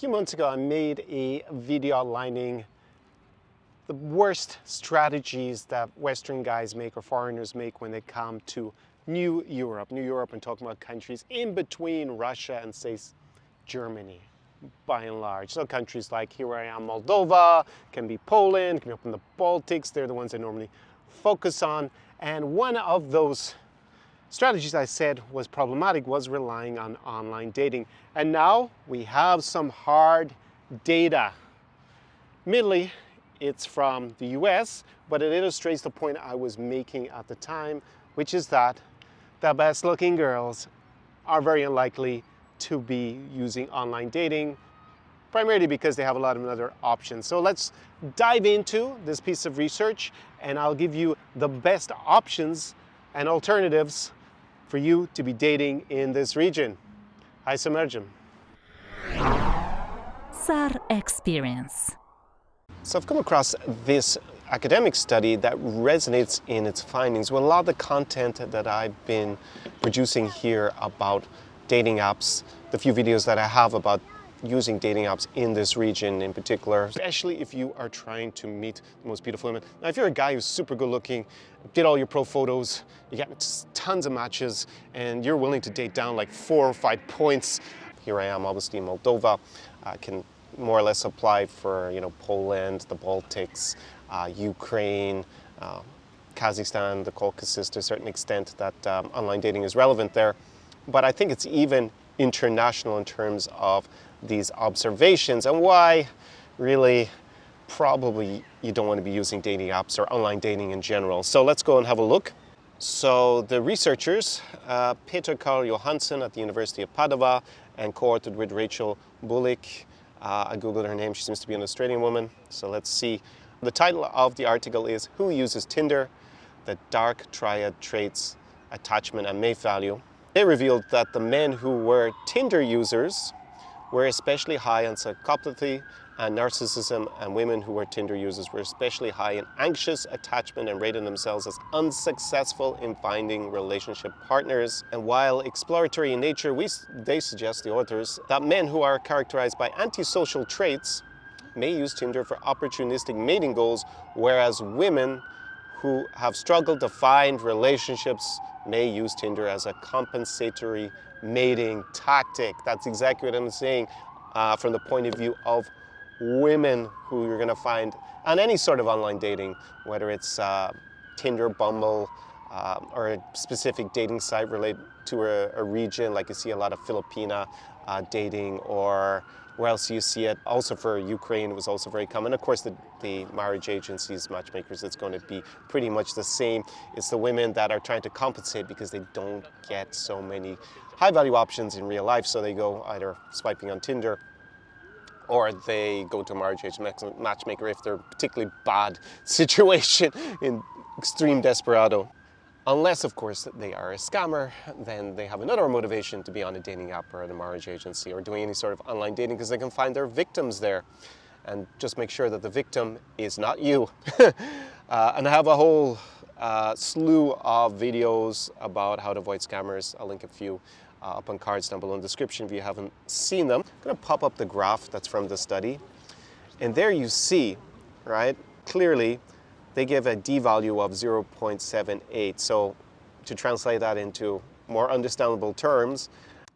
few months ago, I made a video outlining the worst strategies that Western guys make or foreigners make when they come to New Europe. New Europe, I'm talking about countries in between Russia and, say, Germany, by and large. So countries like, here I am, Moldova, can be Poland, can be up in the Baltics. They're the ones I normally focus on. And one of those strategies I said was problematic was relying on online dating. And now we have some hard data. Admittedly, it's from the US, but it illustrates the point I was making at the time, which is that the best looking girls are very unlikely to be using online dating, primarily because they have a lot of other options. So let's dive into this piece of research, and I'll give you the best options and alternatives for you to be dating in this region. Hai să mergem. SAR Experience. So I've come across this academic study that resonates in its findings with a lot of the content that I've been producing here about dating apps, the few videos that I have about using dating apps in this region in particular, especially if you are trying to meet the most beautiful women. Now, if you're a guy who's super good looking, did all your pro photos, you got tons of matches, and you're willing to date down like 4 or 5 points, here I am, obviously in Moldova, can more or less apply for, Poland, the Baltics, Ukraine, Kazakhstan, the Caucasus, to a certain extent that online dating is relevant there. But I think it's even international in terms of these observations and why really probably you don't want to be using dating apps or online dating in general. So let's go and have a look. So the researchers, Peter Karl Johansson at the University of Padova and co-authored with Rachel Bullock. I googled her name, she seems to be an Australian woman. So let's see. The title of the article is Who Uses Tinder? The Dark Triad Traits, Attachment and Mate Value. They revealed that the men who were Tinder users were especially high on psychopathy and narcissism, and women who were Tinder users were especially high in anxious attachment and rated themselves as unsuccessful in finding relationship partners. And while exploratory in nature, they suggest, the authors, that men who are characterized by antisocial traits may use Tinder for opportunistic mating goals, whereas women who have struggled to find relationships may use Tinder as a compensatory mating tactic. That's exactly what I'm saying from the point of view of women who you're going to find on any sort of online dating, whether it's Tinder, Bumble, or a specific dating site related to a region, like you see a lot of Filipina dating, or where else you see it. Also for Ukraine, it was also very common. Of course, the marriage agencies, matchmakers, it's going to be pretty much the same. It's the women that are trying to compensate because they don't get so many high-value options in real life, so they go either swiping on Tinder or they go to a marriage agent matchmaker if they're a particularly bad situation in extreme desperado. Unless, of course, they are a scammer, then they have another motivation to be on a dating app or at a marriage agency or doing any sort of online dating because they can find their victims there. And just make sure that the victim is not you. And I have a whole slew of videos about how to avoid scammers. I'll link a few up on cards down below in the description if you haven't seen them. I'm going to pop up the graph that's from the study. And there you see, right, clearly, they give a d-value of 0.78. So to translate that into more understandable terms,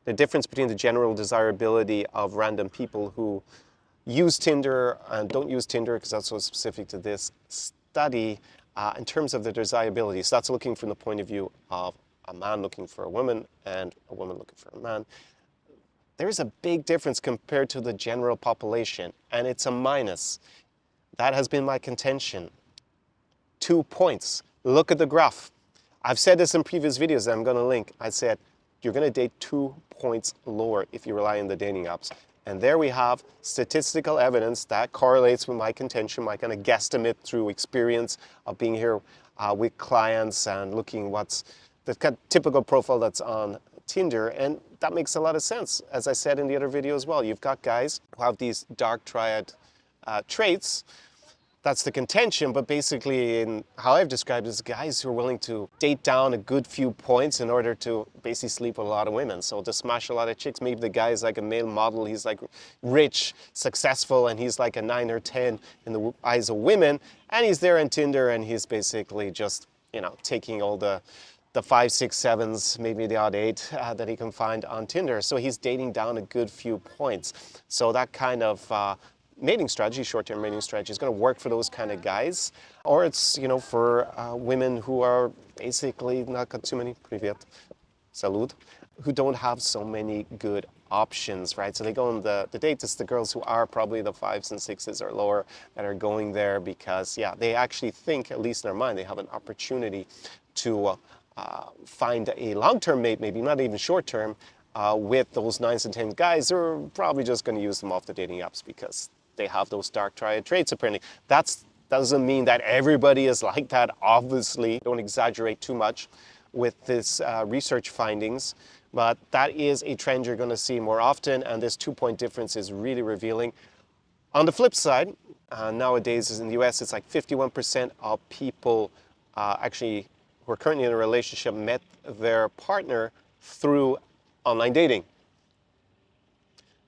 the difference between the general desirability of random people who use Tinder and don't use Tinder, because that's so specific to this study, in terms of the desirability. So that's looking from the point of view of a man looking for a woman and a woman looking for a man. There's a big difference compared to the general population, and it's a minus. That has been my contention. 2 points. Look at the graph. I've said this in previous videos that I'm going to link. I said you're going to date 2 points lower if you rely on the dating apps. And there we have statistical evidence that correlates with my contention, my kind of guesstimate through experience of being here with clients and looking what's the kind of typical profile that's on Tinder. And that makes a lot of sense. As I said in the other video as well, you've got guys who have these dark triad traits, that's the contention, but basically in how I've described it is guys who are willing to date down a good few points in order to basically sleep with a lot of women. So to smash a lot of chicks, maybe the guy is like a male model, he's like rich, successful, and he's like a 9 or 10 in the eyes of women, and he's there on Tinder and he's basically just, you know, taking all the 5, 6, 7s, maybe the odd 8 that he can find on Tinder. So he's dating down a good few points. So that kind of mating strategy, short-term mating strategy, is going to work for those kind of guys, or it's, you know, for women who are basically not got too many, privyet, salud, who don't have so many good options, right? So they go on the dates. It's the girls who are probably the 5s and 6s or lower that are going there because, yeah, they actually think, at least in their mind, they have an opportunity to find a long-term mate, maybe not even short-term, with those 9s and 10s guys. They're probably just going to use them off the dating apps because they have those dark triad traits apparently. That doesn't mean that everybody is like that, obviously. Don't exaggerate too much with this research findings, but that is a trend you're going to see more often, and this 2-point difference is really revealing. On the flip side, nowadays in the US, it's like 51% of people actually who are currently in a relationship met their partner through online dating.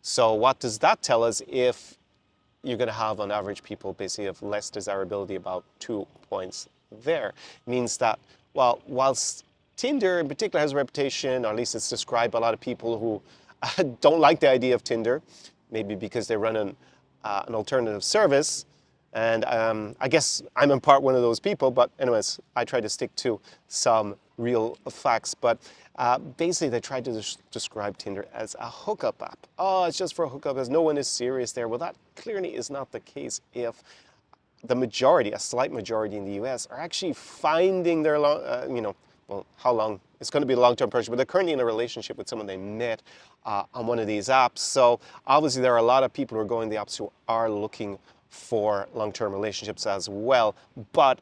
So what does that tell us? If you're going to have, on average, people basically of less desirability, about 2 points there. It means that, well, whilst Tinder in particular has a reputation, or at least it's described by a lot of people who don't like the idea of Tinder, maybe because they run an alternative service. And I guess I'm in part one of those people, but anyways, I try to stick to some real facts. But basically, they tried to describe Tinder as a hookup app. Oh, it's just for a hookup, as no one is serious there. Well, that clearly is not the case if the majority, a slight majority in the US, are actually finding their, well, how long? It's going to be a long-term person, but they're currently in a relationship with someone they met on one of these apps. So obviously, there are a lot of people who are going the apps who are looking for long-term relationships as well. But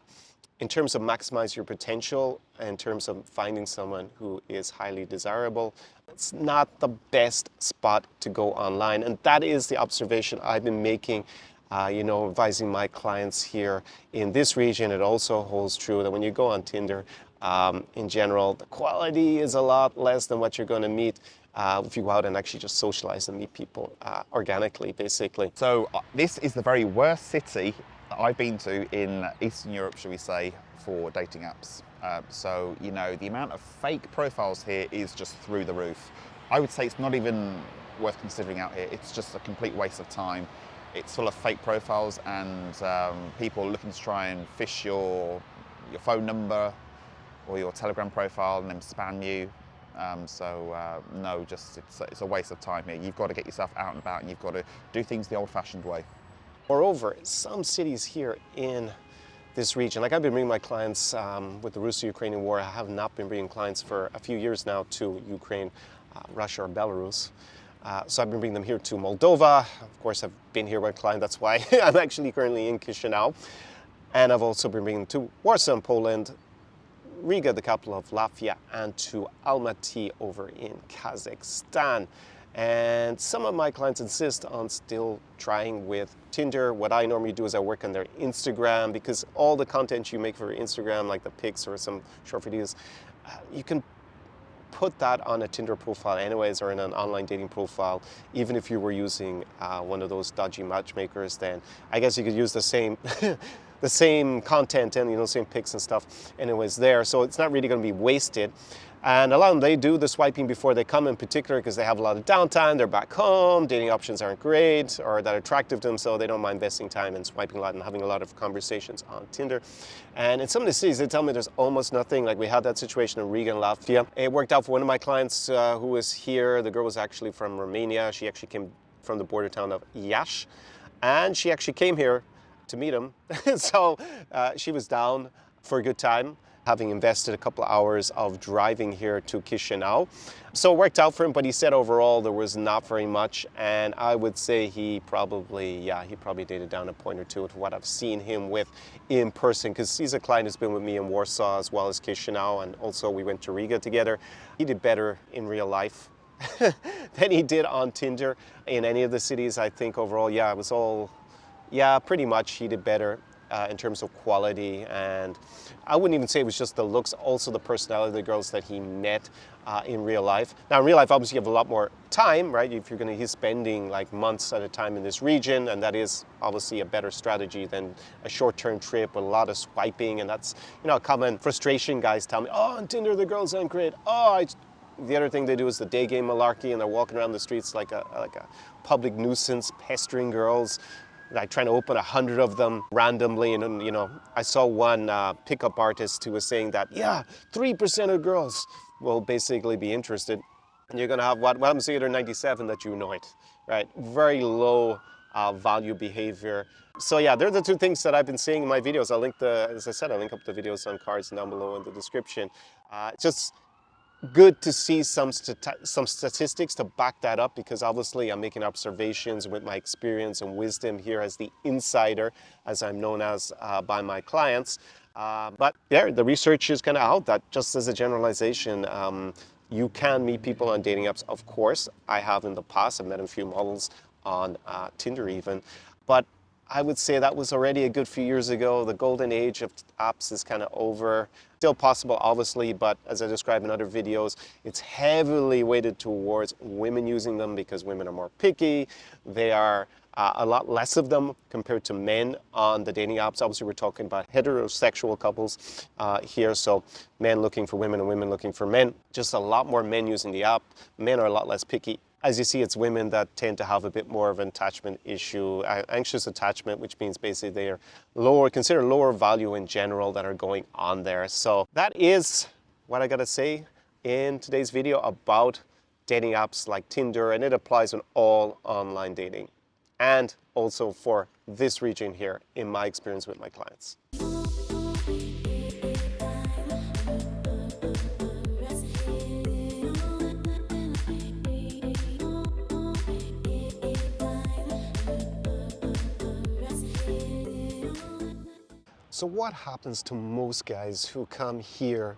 in terms of maximize your potential, in terms of finding someone who is highly desirable, it's not the best spot to go online. And that is the observation I've been making, advising my clients here in this region. It also holds true that when you go on Tinder, in general, the quality is a lot less than what you're going to meet if you go out and actually just socialize and meet people organically, basically. So this is the very worst city that I've been to in Eastern Europe, shall we say, for dating apps. So, you know, the amount of fake profiles here is just through the roof. I would say it's not even worth considering out here. It's just a complete waste of time. It's full of fake profiles and people looking to try and fish your phone number or your Telegram profile and then spam you. No, it's a waste of time here. You've got to get yourself out and about, and you've got to do things the old-fashioned way. Moreover, some cities here in this region, like I've been bringing my clients with the Russo-Ukrainian war. I have not been bringing clients for a few years now to Ukraine, Russia, or Belarus. So I've been bringing them here to Moldova. Of course, I've been here with a client. That's why I'm actually currently in Chisinau. And I've also been bringing them to Warsaw in Poland, Riga, the capital of Latvia, and to Almaty over in Kazakhstan. And some of my clients insist on still trying with Tinder. What I normally do is I work on their Instagram, because all the content you make for Instagram, like the pics or some short videos, you can put that on a Tinder profile anyways, or in an online dating profile. Even if you were using one of those dodgy matchmakers, then I guess you could use the same the same content and same pics and stuff anyways there. So it's not really going to be wasted. And a lot of them, they do the swiping before they come, in particular because they have a lot of downtime, they're back home, dating options aren't great or that attractive to them, so they don't mind investing time and swiping a lot and having a lot of conversations on Tinder. And in some of the cities, they tell me there's almost nothing. Like we had that situation in Riga and Latvia. It worked out for one of my clients who was here. The girl was actually from Romania. She actually came from the border town of Iași, and she actually came here to meet him. So she was down for a good time, having invested a couple of hours of driving here to Chisinau. So it worked out for him, but he said overall there was not very much. And I would say he probably dated down a point or two with what I've seen him with in person, because he's a client who's been with me in Warsaw as well as Chisinau, and also we went to Riga together. He did better in real life than he did on Tinder in any of the cities. I think overall, pretty much he did better in terms of quality, and I wouldn't even say it was just the looks, also the personality of the girls that he met in real life. Now in real life, obviously you have a lot more time, right? If you're he's spending like months at a time in this region, and that is obviously a better strategy than a short-term trip with a lot of swiping, and that's, you know, a common frustration guys tell me, oh, on Tinder the girls aren't great. The other thing they do is the day game malarkey, and they're walking around the streets like a public nuisance, pestering girls, like trying to open 100 of them randomly. And you know, I saw one pickup artist who was saying that, yeah, 3% of girls will basically be interested. And you're gonna have what happens to the other 97 that you annoyed, right? Very low value behavior. So yeah, they're the two things that I've been seeing in my videos. I'll link as I said, I'll link up the videos on cards down below in the description. It's just good to see some statistics to back that up, because obviously I'm making observations with my experience and wisdom here as the insider, as I'm known as by my clients. But yeah, the research is kind of out that just as a generalization, you can meet people on dating apps. Of course, I have in the past. I've met a few models on Tinder even, but I would say that was already a good few years ago. The golden age of apps is kind of over. Still possible, obviously, but as I described in other videos, it's heavily weighted towards women using them because women are more picky. They are a lot less of them compared to men on the dating apps. Obviously, we're talking about heterosexual couples here, so men looking for women and women looking for men. Just a lot more men using the app. Men are a lot less picky. As you see, it's women that tend to have a bit more of an attachment issue, anxious attachment, which means basically they are considered lower value in general that are going on there. So that is what I gotta say in today's video about dating apps like Tinder, and it applies on all online dating and also for this region here in my experience with my clients. So what happens to most guys who come here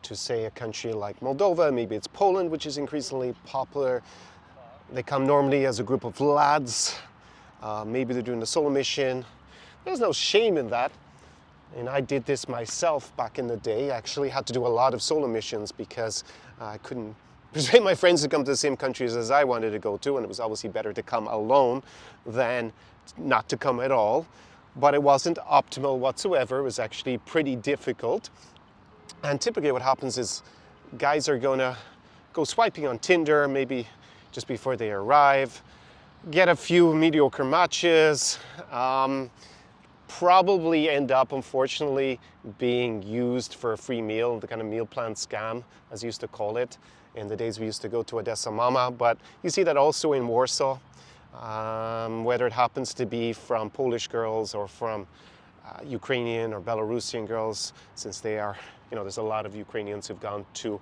to, say, a country like Moldova? Maybe it's Poland, which is increasingly popular. They come normally as a group of lads. Maybe they're doing a solo mission. There's no shame in that. And I did this myself back in the day. I actually had to do a lot of solo missions because I couldn't persuade my friends to come to the same countries as I wanted to go to, and it was obviously better to come alone than not to come at all. But it wasn't optimal whatsoever. It was actually pretty difficult. And typically what happens is guys are gonna go swiping on Tinder maybe just before they arrive, get a few mediocre matches, probably end up, unfortunately, being used for a free meal, the kind of meal plan scam, as I used to call it, in the days we used to go to Odessa Mama. But you see that also in Warsaw. Whether it happens to be from Polish girls or from Ukrainian or Belarusian girls, since they are, you know, there's a lot of Ukrainians who've gone to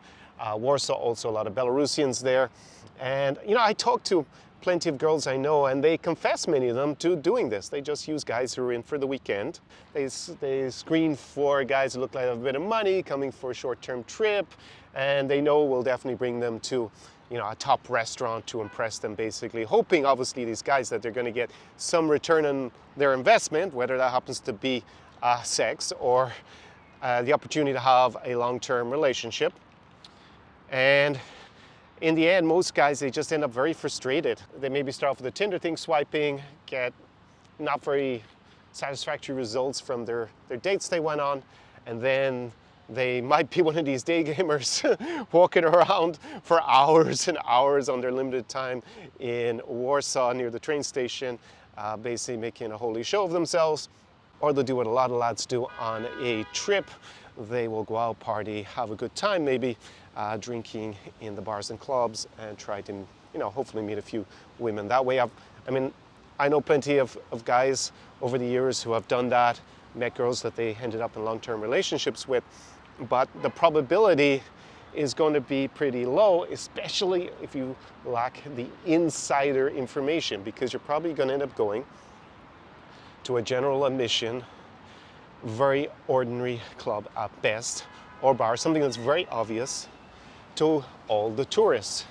Warsaw, also a lot of Belarusians there. And, you know, I talked to plenty of girls I know, and they confess, many of them, to doing this. They just use guys who are in for the weekend. They screen for guys who look like they have a bit of money, coming for a short-term trip, and they know will definitely bring them to, you know, a top restaurant to impress them, basically, hoping, obviously, these guys that they're going to get some return on their investment, whether that happens to be sex or the opportunity to have a long-term relationship. And in the end, most guys, they just end up very frustrated. They maybe start off with a Tinder thing, swiping, get not very satisfactory results from their dates they went on, and then they might be one of these day gamers walking around for hours and hours on their limited time in Warsaw near the train station, basically making a holy show of themselves. Or they'll do what a lot of lads do on a trip. They will go out, party, have a good time, maybe drinking in the bars and clubs, and try to, you know, hopefully meet a few women that way. I know plenty of guys over the years who have done that, met girls that they ended up in long-term relationships with, but the probability is going to be pretty low, especially if you lack the insider information, because you're probably going to end up going to a general admission, very ordinary club at best, or bar, something that's very obvious to all the tourists.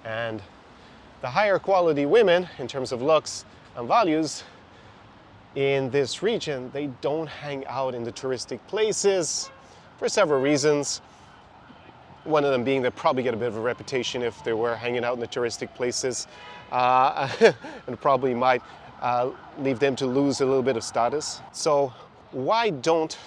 And the higher quality women, in terms of looks and values, in this region, they don't hang out in the touristic places for several reasons. One of them being they probably get a bit of a reputation if they were hanging out in the touristic places, and probably might leave them to lose a little bit of status. So what's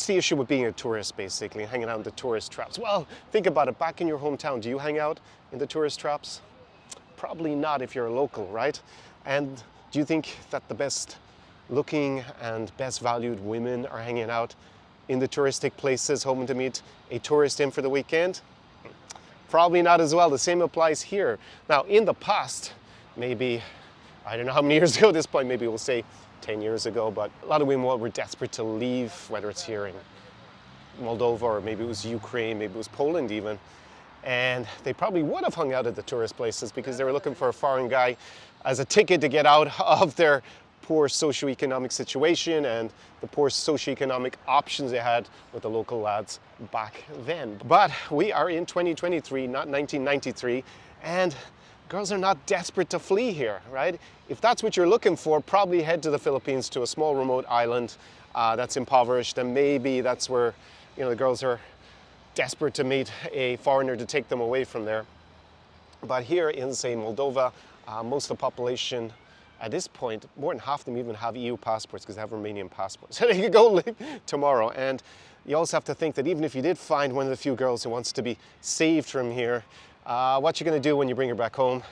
the issue with being a tourist, basically, and hanging out in the tourist traps? Well, think about it. Back in your hometown, do you hang out in the tourist traps? Probably not if you're a local, right? And do you think that the best looking and best valued women are hanging out in the touristic places, hoping to meet a tourist in for the weekend? Probably not as well. The same applies here. Now, in the past, maybe, I don't know how many years ago at this point, maybe we'll say 10 years ago, but a lot of women were desperate to leave, whether it's here in Moldova or maybe it was Ukraine, maybe it was Poland even. And they probably would have hung out at the tourist places because they were looking for a foreign guy as a ticket to get out of their poor socioeconomic situation and the poor socioeconomic options they had with the local lads back then. But we are in 2023, not 1993, and girls are not desperate to flee here, right? If that's what you're looking for, probably head to the Philippines, to a small remote island that's impoverished, and maybe that's where, you know, the girls are desperate to meet a foreigner to take them away from there. But here in, say, Moldova, most of the population at this point, more than half of them even have EU passports because they have Romanian passports. So they could go live tomorrow. And you also have to think that even if you did find one of the few girls who wants to be saved from here, what you going to do when you bring her back home?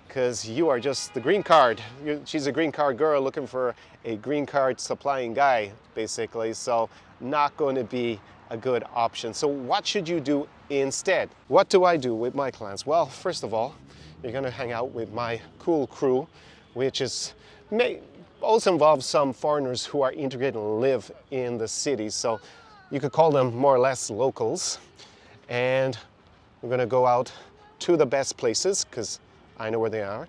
Because you are just the green card. She's a green card girl looking for a green card supplying guy, basically. So not going to be a good option. So what should you do instead? What do I do with my clients? Well, first of all, you're going to hang out with my cool crew, which may also involve some foreigners who are integrated and live in the city. So you could call them more or less locals. And we're going to go out to the best places because I know where they are.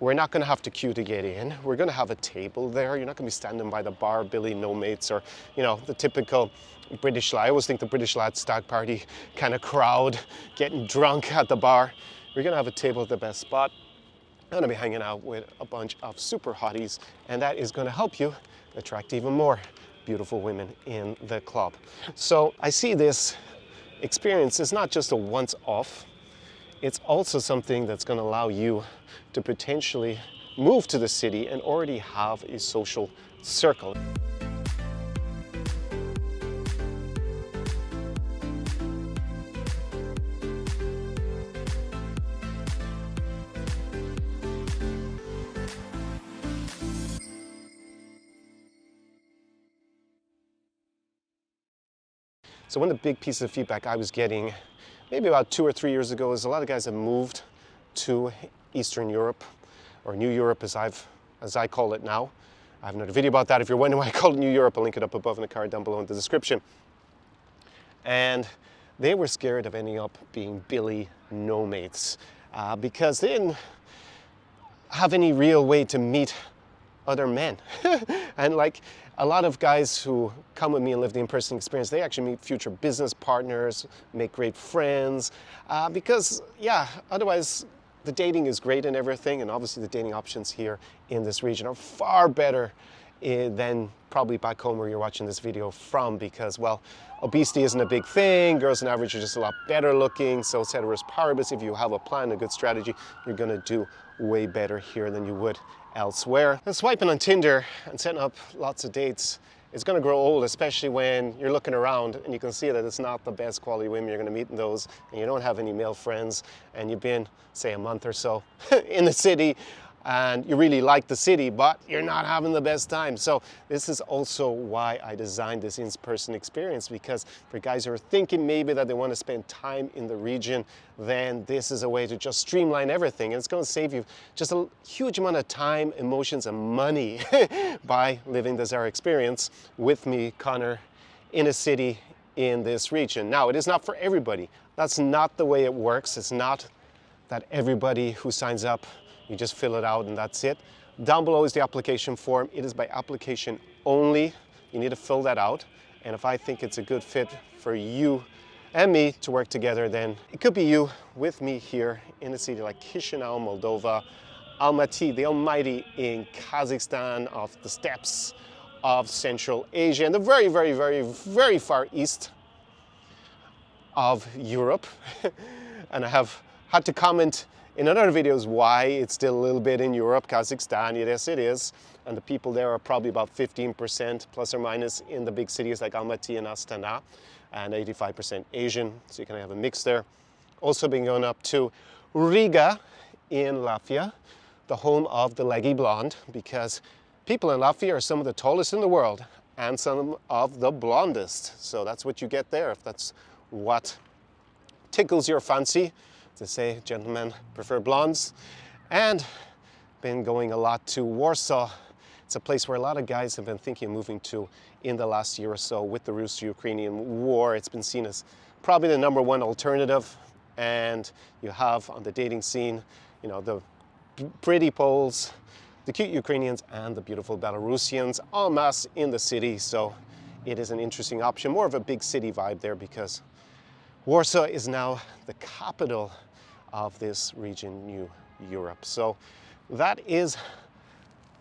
We're not going to have to queue to get in. We're going to have a table there. You're not going to be standing by the bar, Billy, no mates, or, you know, the typical British lad. I always think the British lad stag party kind of crowd getting drunk at the bar. We're going to have a table at the best spot. I'm going to be hanging out with a bunch of super hotties, and that is going to help you attract even more beautiful women in the club. So I see this experience as not just a once-off. It's also something that's going to allow you to potentially move to the city and already have a social circle. So one of the big pieces of feedback I was getting maybe about 2 or 3 years ago is a lot of guys have moved to Eastern Europe, or New Europe as I call it now. I have another video about that. If you're wondering why I call it New Europe, I'll link it up above in the card down below in the description. And they were scared of ending up being Billy no mates because they didn't have any real way to meet other men. And like a lot of guys who come with me and live the in-person experience, they actually meet future business partners, make great friends, because yeah, otherwise the dating is great and everything, and obviously the dating options here in this region are far better than probably back home where you're watching this video from, because, well, obesity isn't a big thing, girls on average are just a lot better looking, so ceteris paribus, if you have a plan, a good strategy, you're gonna do way better here than you would elsewhere. And swiping on Tinder and setting up lots of dates is going to grow old, especially when you're looking around and you can see that it's not the best quality women you're going to meet in those, and you don't have any male friends, and you've been, say, a month or so in the city, and you really like the city, but you're not having the best time. So this is also why I designed this in-person experience, because for guys who are thinking maybe that they want to spend time in the region, then this is a way to just streamline everything. And it's going to save you just a huge amount of time, emotions, and money by living this Zara experience with me, Connor, in a city in this region. Now, it is not for everybody. That's not the way it works. It's not that everybody who signs up, you just fill it out and that's it. Down below is the application form. It is by application only. You need to fill that out. And if I think it's a good fit for you and me to work together, then it could be you with me here in a city like Chisinau, Moldova, Almaty, the Almighty in Kazakhstan, of the steppes of Central Asia, and the very, very, very, very far east of Europe. And I have had to comment in other videos why it's still a little bit in Europe, Kazakhstan. Yes, it is. And the people there are probably about 15% plus or minus in the big cities like Almaty and Astana, and 85% Asian. So you can have a mix there. Also been going up to Riga in Latvia, the home of the leggy blonde, because people in Latvia are some of the tallest in the world and some of the blondest. So that's what you get there, if that's what tickles your fancy. To say gentlemen prefer blondes. And been going a lot to Warsaw. It's a place where a lot of guys have been thinking of moving to in the last year or so with the Russo-Ukrainian war. It's been seen as probably the #1 alternative. And you have on the dating scene, you know, the pretty Poles, the cute Ukrainians, and the beautiful Belarusians en masse in the city. So it is an interesting option, more of a big city vibe there, because Warsaw is now the capital of this region, New Europe. So that is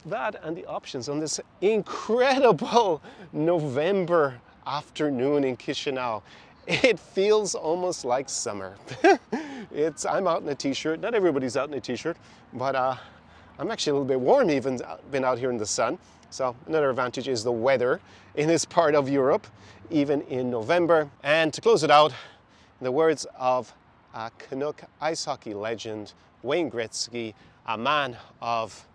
that and the options on this incredible November afternoon in Chisinau. It feels almost like summer. I'm out in a t-shirt. Not everybody's out in a t-shirt, but I'm actually a little bit warm even been out here in the sun. So another advantage is the weather in this part of Europe, even in November. And to close it out, in the words of a Canuck ice hockey legend, Wayne Gretzky, a man of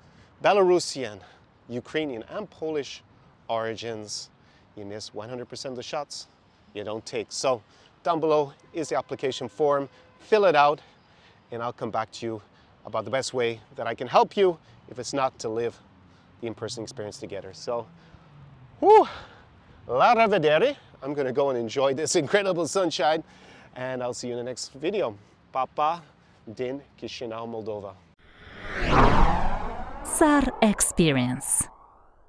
Belarusian, Ukrainian, and Polish origins, you miss 100% of the shots you don't take. So down below is the application form. Fill it out, and I'll come back to you about the best way that I can help you, if it's not to live the in-person experience together. So, la rivedere. I'm gonna go and enjoy this incredible sunshine, and I'll see you in the next video. Papa din Chisinau, Moldova. SAR Experience.